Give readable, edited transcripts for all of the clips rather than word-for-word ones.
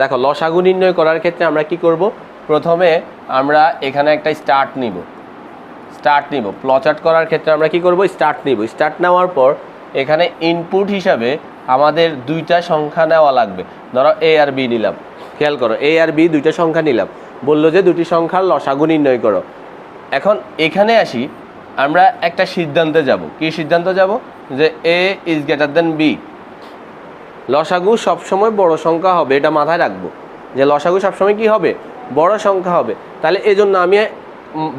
দেখো লসাগু নির্ণয় করার ক্ষেত্রে আমরা কি করব, প্রথমে আমরা এখানে একটা স্টার্ট নিব ফ্লোচার্ট করার ক্ষেত্রে আমরা কি করব, স্টার্ট নেওয়ার পর এখানে ইনপুট হিসাবে আমাদের দুইটা সংখ্যা নেওয়া লাগবে। ধরো এ আর বি নিলাম, খেয়াল করো এ আর বি দুইটা সংখ্যা নিলাম, বললো যে দুটি সংখ্যার লসাগু নির্ণয় করো। এখন এখানে আসি, আমরা একটা সিদ্ধান্তে যাব। কি সিদ্ধান্ত যাব, যে এ ইজ গ্রেটার দেন বি। লসাগু সবসময় বড় সংখ্যা হবে, এটা মাথায় রাখবো যে লসাগু সবসময় কি হবে, বড় সংখ্যা হবে। তাহলে এই জন্য আমি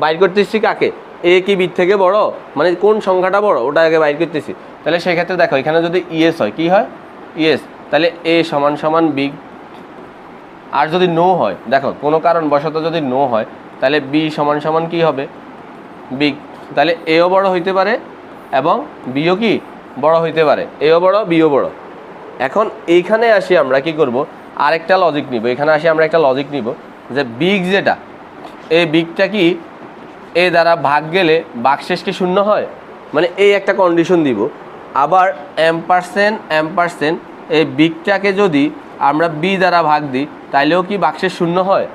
বাইর করতেছি কাকে, এ কি বির থেকে বড়, মানে কোন সংখ্যাটা বড় ওটা আগে বাইর করতেছি। তাহলে সেক্ষেত্রে দেখো এখানে যদি ইয়েস হয়, কি হয় ইয়েস, তাহলে এ সমান সমান বি। আর যদি নো হয়, দেখো কোনো কারণবশত যদি নো হয়, তাহলে বি সমান সমান কি হবে, বি। তাহলে এও বড় হইতে পারে এবং বিও কি বড় হইতে পারে, এও বড় বিও বড়। এখন এইখানে আসি আমরা কি করব, আরেকটা লজিক নিব। এখানে আসি আমরা একটা লজিক নিব যে বিগ যেটা, এই বিগটা কি এ দ্বারা ভাগ গেলে ভাগশেষ কি শূন্য হয়, মানে এই একটা কন্ডিশন দিব। আবার এম% এই বিগটাকে যদি আমরা বি দ্বারা ভাগ দিই তাইলেও কি ভাগশেষ শূন্য হয়।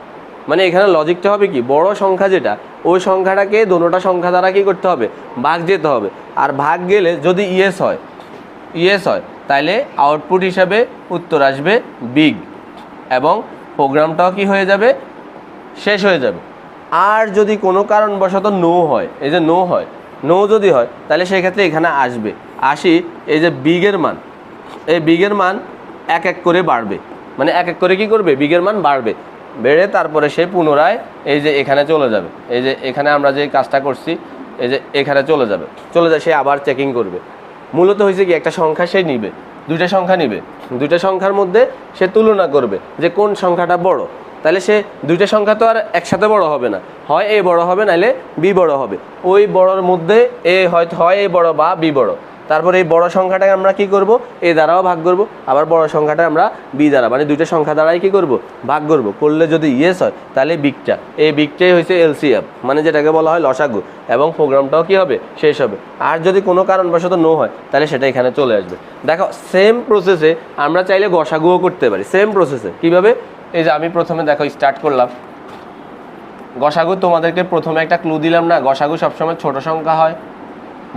মানে এখানে লজিকটা হবে কি, বড় সংখ্যা যেটা ওই সংখ্যাটাকে দোনোটা সংখ্যা দ্বারা কি করতে হবে, ভাগ যেতে হবে। আর ভাগ গেলে যদি ইয়েস হয় তাইলে আউটপুট হিসাবে উত্তর আসবে বিগ, এবং প্রোগ্রামটাও কি হয়ে যাবে, শেষ হয়ে যাবে। আর যদি কোনো কারণবশত নো হয়, এই যে নো যদি হয় তাহলে সেক্ষেত্রে এখানে আসি এই যে বিগের মান, এই বিগের মান এক এক করে বাড়বে, মানে এক এক করে কি করবে, বিগের মান বাড়বে, বেড়ে তারপরে সে পুনরায় এই যে এখানে চলে যাবে। এই যে এখানে আমরা যে কাজটা করছি, এই যে এখানে চলে যায়, সে আবার চেকিং করবে। মূলত হয়েছে কি, একটা সংখ্যা সে নিবে, দুইটা সংখ্যার মধ্যে সে তুলনা করবে যে কোন সংখ্যাটা বড়। তাহলে সে দুইটা সংখ্যা তো আর একসাথে বড় হবে না, হয় এ বড় হবে নাহলে বি বড় হবে। ওই বড়র মধ্যে এ হয়তো হয় এ বড় বা বি বড়। তারপরে এই বড় সংখ্যাটাকে আমরা কি করব, এ দ্বারাও ভাগ করব, আবার বড় সংখ্যাটা আমরা বি দ্বারা, মানে দুইটা সংখ্যা দ্বারাই কি করব, ভাগ করব। করলে যদি ইয়েস হয় তাহলে বিগটা, এই বিগটাই হয়েছে এলসিএম, মানে যেটাকে বলা হয় লসাগু, এবং প্রোগ্রামটাও কি হবে, শেষ হবে। আর যদি কোনো কারণবশত নো হয় তাহলে সেটা এখানে চলে আসবে। দেখো সেম প্রসেসে আমরা চাইলে গসাগুও করতে পারি, সেম প্রসেসে। কীভাবে, এই যে আমি প্রথমে দেখো স্টার্ট করলাম গসাগু, তোমাদেরকে প্রথমে একটা ক্লু দিলাম না, গসাগু সবসময় ছোট সংখ্যা হয়,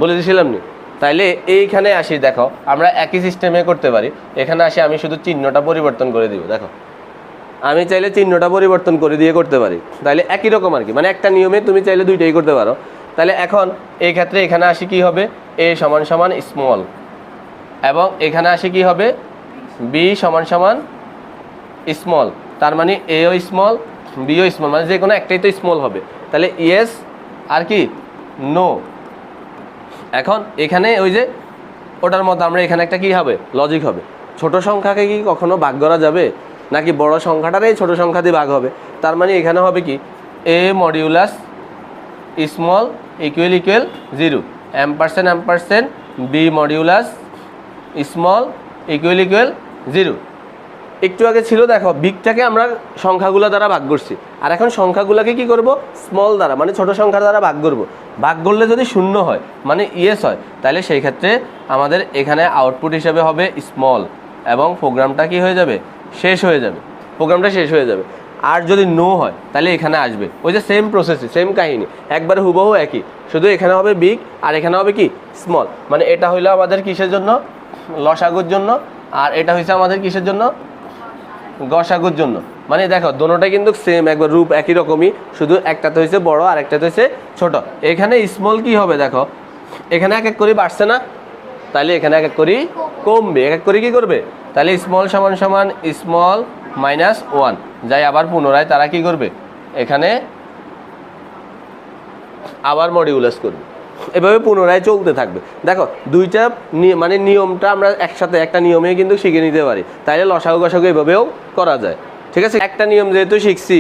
বলে দিয়েছিলাম নি। তাইলে এইখানে আসি, দেখো আমরা একই সিস্টেমে করতে পারি। এখানে আসি, আমি শুধু চিহ্নটা পরিবর্তন করে দিব। দেখো আমি চাইলে চিহ্নটা পরিবর্তন করে দিয়ে করতে পারি, তাইলে একই রকম আর কি, মানে একটা নিয়মে তুমি চাইলে দুইটাই করতে পারো। তাহলে এখন এই ক্ষেত্রে এখানে আসি কি হবে, এ সমান সমান স্মল, এবং এখানে আসি কি হবে, বি সমান সমান স্মল। তার মানে এও স্মল বিও স্মল, মানে যে কোনো একটাই তো স্মল হবে। তাহলে ইয়েস আর কি নো। এখন এখানে ওই যে ওটার মধ্যে আমরা এখানে একটা কি হবে, লজিক হবে। ছোট সংখ্যাকে কি কখনো ভাগ করা যাবে, নাকি বড় সংখ্যাটারই ছোট সংখ্যা দিয়ে ভাগ হবে। তার মানে এখানে হবে কি, এ মডিউলাস স্মল ইকুয়াল 0, এম% বি মডিউলাস স্মল ইকুয়াল 0। একটু আগে ছিল দেখো বিগটাকে আমরা সংখ্যাগুলো দ্বারা ভাগ করছি, আর এখন সংখ্যাগুলোকে কি করব, স্মল দ্বারা, মানে ছোট সংখ্যার দ্বারা ভাগ করব। ভাগ করলে যদি শূন্য হয়, মানে ইয়েস হয়, তাহলে সেই ক্ষেত্রে আমাদের এখানে আউটপুট হিসেবে হবে স্মল, এবং প্রোগ্রামটা কি হয়ে যাবে, শেষ হয়ে যাবে। আর যদি নো হয় তাহলে এখানে আসবে ওই যে সেম প্রসেসে, সেম কাহিনী, একবারে হুবহু একই, শুধু এখানে হবে বিগ আর এখানে হবে কি স্মল। মানে এটা হইলো আমাদের কিসের জন্য, লসাগুর জন্য, আর এটা হয়েছে আমাদের কিসের জন্য, গসাগুর জন্য। মানে দেখো দোনোটাই কিন্তু সেম, একবার রূপ একই রকমই, শুধু একটাতে হয়েছে বড় আর একটাতে হয়েছে ছোট। এখানে স্মল কি হবে, দেখো এখানে এক এক করে বাড়ছে না, তাহলে এখানে এক এক করে কমবে, এক এক করে কি করবে, তাহলে স্মল সমান সমান স্মল -1, যাই আবার পুনরায় তারা কি করবে, এখানে আবার মডিউলাস করবে, এভাবে পুনরায় চলতে থাকবে। দেখো দুইটা মানে নিয়মটা আমরা একসাথে একটা নিয়মে কিন্তু শিখে নিতে পারি, তাইলে লসাগু গসাগু এভাবেও করা যায়। ঠিক আছে, একটা নিয়ম যেহেতু শিখছি,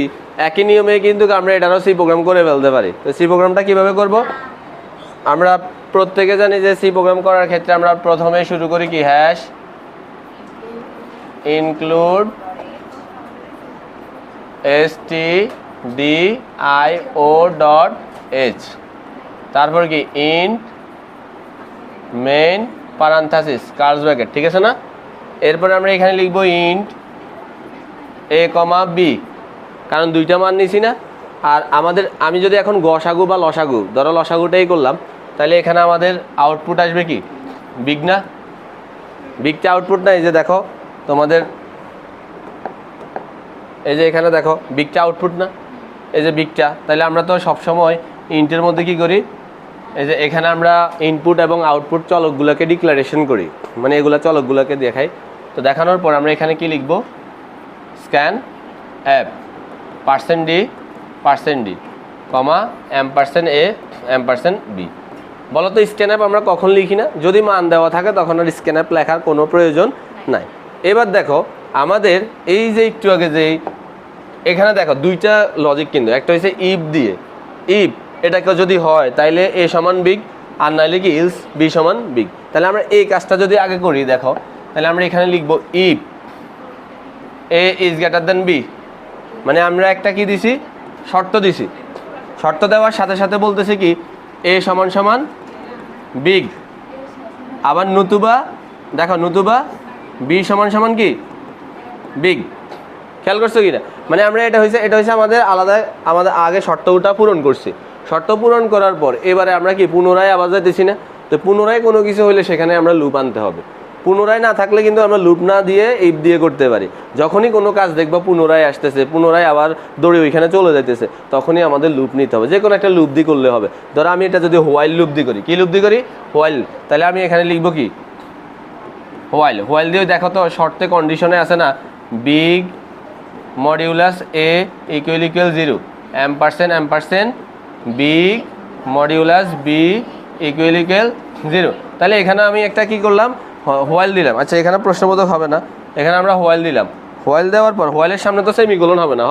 একই নিয়মে কিন্তু আমরা এটারও সি প্রোগ্রাম করে ফেলতে পারি। তো সি প্রোগ্রামটা কীভাবে করব, আমরা প্রত্যেকে জানি যে সি প্রোগ্রাম করার ক্ষেত্রে আমরা প্রথমে শুরু করি কি, হ্যাশ ইনক্লুড stdio.h, তারপর কি ইন্ট মেইন পারান্থাসিস কার্স ব্র্যাকেট, ঠিক আছে না। এরপরে আমরা এখানে লিখবো ইন্ট এ কমা বি, কারণ দুইটা মান নিছি না। আর আমি যদি এখন গসাগু বা লসাগু, ধরো লসাগুটাই করলাম, তাহলে এখানে আমাদের আউটপুট আসবে কি বিগ না? বিগটা আউটপুট না, এই যে দেখো তোমাদের, এই যে এখানে দেখো বিগটা আউটপুট না, এই যে বিগটা। তাহলে আমরা তো সবসময় ইন্টের মধ্যে কি করি, এই যে এখানে আমরা ইনপুট এবং আউটপুট চলকগুলোকে ডিক্লারেশন করি, মানে এগুলা চলকগুলোকে দেখাই। তো দেখানোর পর আমরা এখানে কি লিখব, scan app %d comma %a %b। বলো তো স্ক্যান অ্যাপ আমরা কখন লিখি না? যদি মান দেওয়া থাকে তখন আর স্ক্যান অ্যাপ লেখার কোনো প্রয়োজন নাই। এবার দেখো আমাদের এই যে একটু আগে যে এখানে দেখো দুইটা লজিক, কিন্তু একটা হচ্ছে ইফ দিয়ে, ইফ এটাকে যদি হয় তাইলে এ সমান বিগ, আর নাইলে কি ইলস বি সমান বিগ। তাহলে আমরা এই কাজটা যদি আগে করি, দেখো তাহলে আমরা এখানে লিখব if A is greater than B, মানে আমরা একটা কি দিছি, শর্ত দিছি। শর্ত দেওয়ার সাথে সাথে বলতেছে কি এ সমান সমান বিগ, আবার নতুবা দেখো নতুবা বি সমান সমান কি বিগ। খেয়াল করছো কি না? মানে আমরা এটা হয়েছে আমাদের আলাদা, আমাদের আগে শর্তটা পূরণ করছি। শর্ত পূরণ করার পর এবারে আমরা কি পুনরায় আবার যাইতেছি না? তো পুনরায় কোনো কিছু হইলে সেখানে আমরা লুপ আনতে হবে। পুনরায় না থাকলে কিন্তু আমরা লুপ না দিয়ে ইফ দিয়ে করতে পারি। যখনই কোনো কাজ দেখবো পুনরায় আসতেছে, পুনরায় আবার দৌড়ে ওইখানে চলে যাইতেছে, তখনই আমাদের লুপ নিতে হবে। যে কোনো একটা লুপ দিয়ে করলে হবে। ধরো আমি এটা যদি হোয়াইল লুপ দিয়ে করি, কি লুপ দিয়ে করি? হোয়াইল। তাহলে আমি এখানে লিখবো কি হোয়াইল। হোয়াইল দিয়ে দেখো তো শর্তে কন্ডিশনে আছে না, big modulus A equal 0 %, big modulus B equal 0। তাহলে এখানে আমি একটা কি করলাম, হোয়াইল দিলাম। আচ্ছা এখানে প্রশ্নবোধক হবে না, এখানে আমরা হোয়াইল দিলাম। হোয়াইল দেওয়ার পর হোয়াইলের সামনে তো সেমিকোলন হবে না,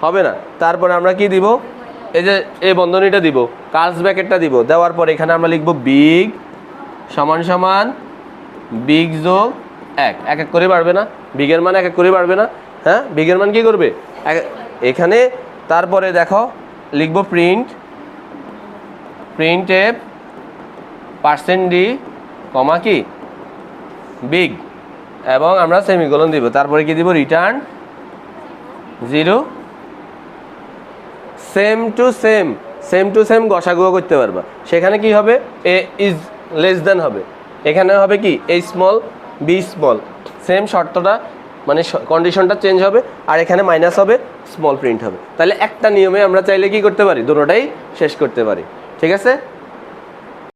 হবে না। তারপরে আমরা কি দিব, এই যে এই বন্ধনীটা দিব, কার্লস ব্র্যাকেটটা দিব। দেওয়ার পর এখানে আমরা লিখব বিগ সমান সমান বিগ যোগ এক এক করে বাড়বে না, বিগের মান এক করে বাড়বে না। হ্যাঁ, বিগের মান কি করবে এখানে। তারপরে দেখো লিখব প্রিন্ট এফ %d কমা কি বিগ, এবং আমরা সেমিকোলন দিব। তারপরে কি দিব, রিটার্ন 0। সেম টু সেম গসাগুয়া করতে পারবা। সেখানে কি হবে, এ ইজ লেস দেন হবে, এখানে হবে কি a small B small. Same শর্তটা মানে কন্ডিশনটা চেঞ্জ হবে, আর এখানে মাইনাস হবে, স্মল প্রিন্ট হবে। তাহলে একটা নিয়মে আমরা চাইলে কি করতে পারি, দুটোটাই শেষ করতে পারি। ঠিক আছে।